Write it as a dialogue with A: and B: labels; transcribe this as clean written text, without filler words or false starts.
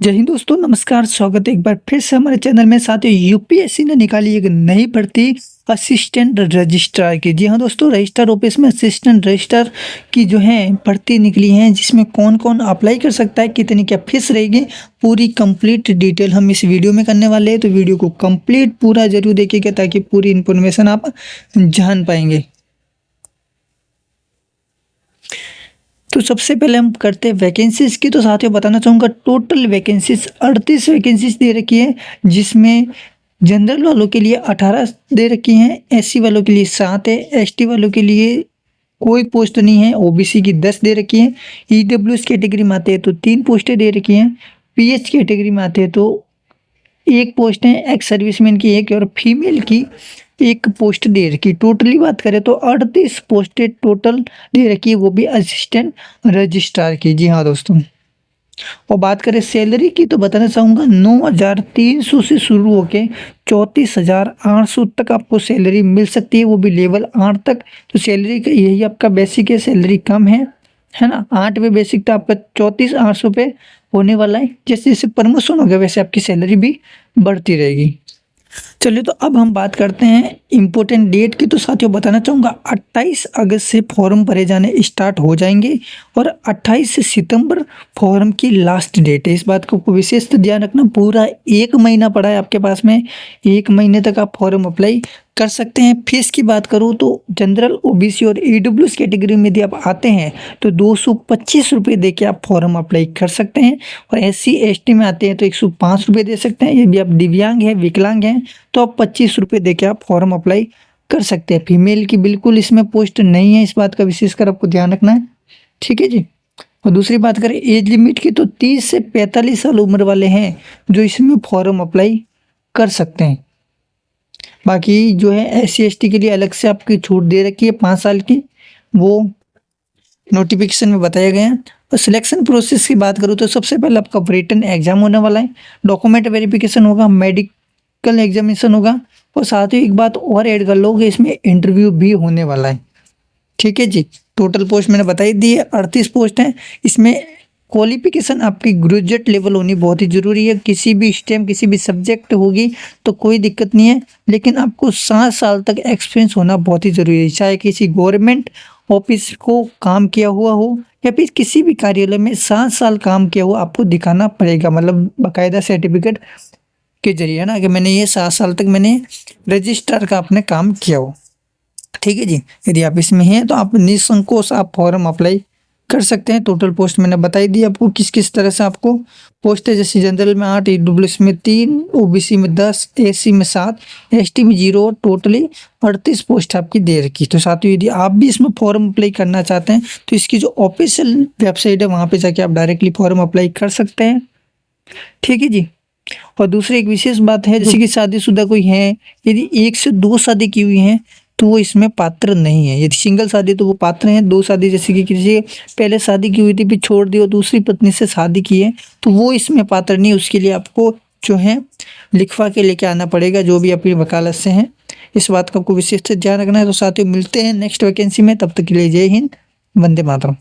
A: जय हिंद दोस्तों, नमस्कार। स्वागत है एक बार फिर से हमारे चैनल में। साथियों, यूपीएससी ने निकाली एक नई भर्ती असिस्टेंट रजिस्ट्रार की। जी हाँ दोस्तों, रजिस्ट्रार ऑफिस में असिस्टेंट रजिस्ट्रार की जो है भर्ती निकली है, जिसमें कौन कौन अप्लाई कर सकता है, कितनी क्या फीस रहेगी, पूरी कंप्लीट डिटेल हम इस वीडियो में करने वाले हैं। तो वीडियो को कंप्लीट पूरा जरूर देखिएगा ताकि पूरी इन्फॉर्मेशन आप जान पाएंगे। तो सबसे पहले हम करते हैं वैकेंसीज की। तो साथियों बताना चाहूँगा, टोटल वैकेंसीज 38 वैकेंसीज दे रखी है, जिसमें जनरल वालों के लिए 18 दे रखी हैं, एससी वालों के लिए 7 है, एसटी वालों के लिए कोई पोस्ट नहीं है, ओबीसी की 10 दे रखी है, ईडब्ल्यूएस कैटेगरी में आते हैं तो 3 पोस्टें दे रखी हैं, पीएच कैटेगरी में आते हैं तो 1 पोस्ट है, एक्स सर्विसमैन की 1 और फीमेल की 1 पोस्ट दे रखी। टोटली बात करें तो 38 पोस्टें टोटल दे रखी है, वो भी असिस्टेंट रजिस्ट्रार की। जी हाँ दोस्तों, और बात करें सैलरी की तो बताना चाहूँगा 9,300 से शुरू होके 34,800 तक आपको सैलरी मिल सकती है, वो भी लेवल 8 तक। तो सैलरी का यही आपका बेसिक है, सैलरी कम है ना। 8 पे बेसिक था आपका 34,800 पे होने वाला है। जैसे जैसे प्रमोशन होगा वैसे आपकी सैलरी भी बढ़ती रहेगी। चलिए, तो अब हम बात करते हैं इम्पोर्टेंट डेट की। तो साथियों बताना चाहूँगा 28 अगस्त से फॉर्म भरे जाने स्टार्ट हो जाएंगे और 28 सितंबर फॉर्म की लास्ट डेट है। इस बात को विशेष ध्यान रखना, पूरा 1 महीना पड़ा है आपके पास में, 1 महीने तक आप फॉर्म अप्लाई कर सकते हैं। फीस की बात करूँ तो जनरल, ओबीसी और ईडब्ल्यूएस कैटेगरी में यदि आप आते हैं तो 225 रुपये दे के आप फॉर्म अप्लाई कर सकते हैं, और एससी एसटी में आते हैं तो 105 रुपये दे सकते हैं। यदि आप दिव्यांग हैं, विकलांग हैं तो आप 25 रुपये दे के आप फॉर्म अप्लाई कर सकते हैं। फीमेल की बिल्कुल इसमें पोस्ट नहीं है, इस बात का विशेषकर आपको ध्यान रखना है, ठीक है जी। और दूसरी बात करें एज लिमिट की तो 30 से 45 साल उम्र वाले हैं जो इसमें फॉर्म अप्लाई कर सकते हैं। बाकी जो है एससी एसटी के लिए अलग से आपकी छूट दे रखी है 5 साल की, वो नोटिफिकेशन में बताया गया है। और सिलेक्शन प्रोसेस की बात करूँ तो सबसे पहले आपका रिटन एग्जाम होने वाला है, डॉक्यूमेंट वेरिफिकेशन होगा, मेडिकल एग्जामिनेशन होगा, और साथ ही एक बात और ऐड कर लो कि इसमें इंटरव्यू भी होने वाला है, ठीक है जी। टोटल पोस्ट मैंने बताई दी है, 38 पोस्ट हैं। इसमें क्वालिफिकेशन आपकी ग्रेजुएट लेवल होनी बहुत ही ज़रूरी है। किसी भी स्ट्रीम, किसी भी सब्जेक्ट होगी तो कोई दिक्कत नहीं है, लेकिन आपको 7 साल तक एक्सपीरियंस होना बहुत ही ज़रूरी है। चाहे किसी गवर्नमेंट ऑफिस को काम किया हुआ हो या फिर किसी भी कार्यालय में 7 साल काम किया हुआ आपको दिखाना पड़ेगा, मतलब बाकायदा सर्टिफिकेट के जरिए, है ना, कि मैंने ये 7 साल तक मैंने रजिस्ट्रार का अपने काम किया हो, ठीक है जी। यदि आप इसमें हैं तो आप निसंकोच आप फॉर्म अप्लाई कर सकते हैं। टोटल पोस्ट मैंने बताई दी आपको किस किस तरह से आपको पोस्ट है। जैसे जनरल में 8, ईडब्ल्यूएस में 3, ओबीसी में 10, एससी में 7, एसटी में 0, टोटली 38 पोस्ट आपकी दे रखी। तो साथियों, यदि आप भी इसमें फॉर्म अप्लाई करना चाहते हैं तो इसकी जो ऑफिशियल वेबसाइट है वहाँ पे जाके आप डायरेक्टली फॉर्म अप्लाई कर सकते हैं, ठीक है जी। और दूसरी एक विशेष बात है, जैसे कि शादीशुदा कोई है, यदि 1 से 2 शादी की हुई है तो वो इसमें पात्र नहीं है। यदि सिंगल शादी तो वो पात्र हैं, 2 शादी जैसे कि किसी पहले शादी की हुई थी फिर छोड़ दी और दूसरी पत्नी से शादी की है तो वो इसमें पात्र नहीं। उसके लिए आपको जो है लिखवा के लेके आना पड़ेगा, जो भी अपनी वकालत से हैं। इस बात का आपको विशेष ध्यान रखना है। तो साथियों, मिलते हैं नेक्स्ट वैकेंसी में, तब तक के लिए जय हिंद, वंदे मातरम।